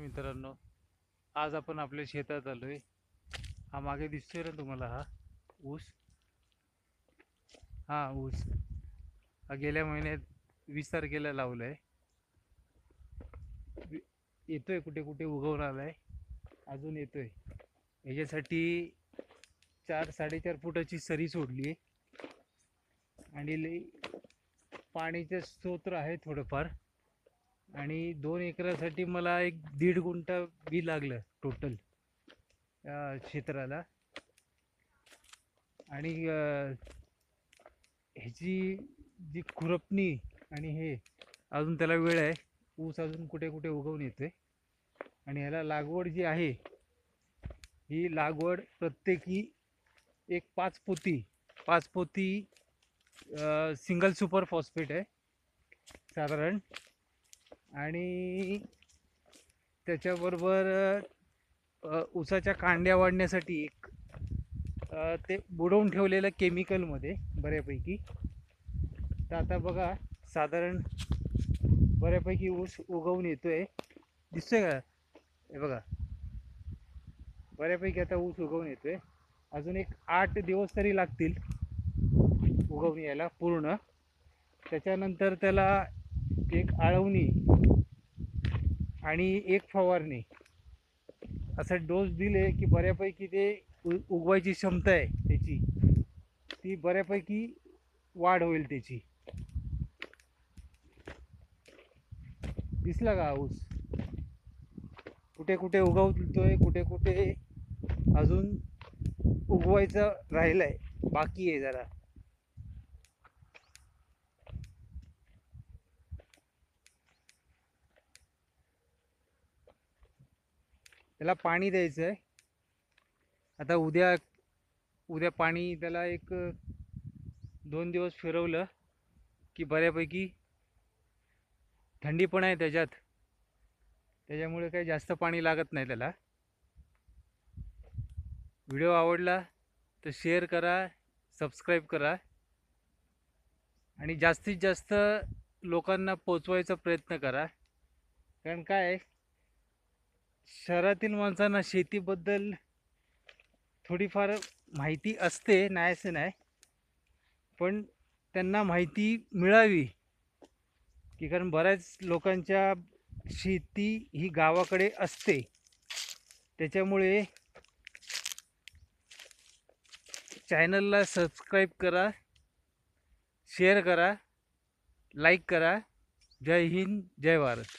मित्रांनो, आज आपण आपल्या शेतात आलोय. हा मागे दिसतोय ना तुम्हाला, हा ऊस. हा ऊस हा गेल्या महिन्यात 20 तारखेला लावलाय. येतोय कुठे कुठे उगवून आलाय, अजून येतोय. याच्यासाठी 4-4.5 फुटाची सरी सोडली आणि पाणीचे स्तोत्र आहे थोडंफार. आणि 2 एकरासाठी मला एक 1.5 गुंठा बी लागलं टोटल क्षेत्राला. आणि ह्याची जी खुरपणी आणि हे अजून त्याला वेळ आहे. ऊस अजून कुठे कुठे उगवून येतोय. आणि ह्याला लागवड जी आहे, ही लागवड प्रत्येकी एक 5 पोती सिंगल सुपर फॉस्फेट आहे साधारण. आणि त्याच्याबरोबर ऊसाच्या कांड्या वाढण्यासाठी एक ते बुडवून ठेवलेलं केमिकलमध्ये बऱ्यापैकी. तर आता बघा, साधारण बऱ्यापैकी ऊस उगवून येतोय, दिसतोय का? हे बघा, बऱ्यापैकी आता ऊस उगवून येतोय. अजून एक 8 दिवस तरी लागतील उगवून यायला पूर्ण. त्याच्यानंतर त्याला एक आळवणी आणि एक फवारणी असं डोस दिले की बऱ्यापैकी ते उगवायची क्षमता आहे त्याची, ती बऱ्यापैकी वाढ होईल त्याची. दिसला का ऊस? कुठे कुठे उगवतोय, कुठे कुठे अजून उगवायचं राहिलंय, बाकी आहे जरा. त्याला पाणी द्यायचं आहे. आता उद्या पाणी त्याला एक 2 दिवस फिरवलं की बऱ्यापैकी थंडी पण आहे त्याच्यात, त्याच्यामुळे काही जास्त पाणी लागत नाही त्याला. व्हिडिओ आवडला तर शेअर करा, सबस्क्राईब करा आणि जास्तीत जास्त लोकांना पोचवायचा प्रयत्न करा. कारण काय, शहरातील माणसांना शेतीबद्दल थोडीफार माहिती असते, नाही असं नाही, पण त्यांना माहिती मिळावी की, कारण बऱ्याच लोकांच्या शेती ही गावाकडे असते. त्याच्यामुळे चॅनलला सबस्क्राईब करा, शेअर करा, लाईक करा. जय हिंद, जय भारत.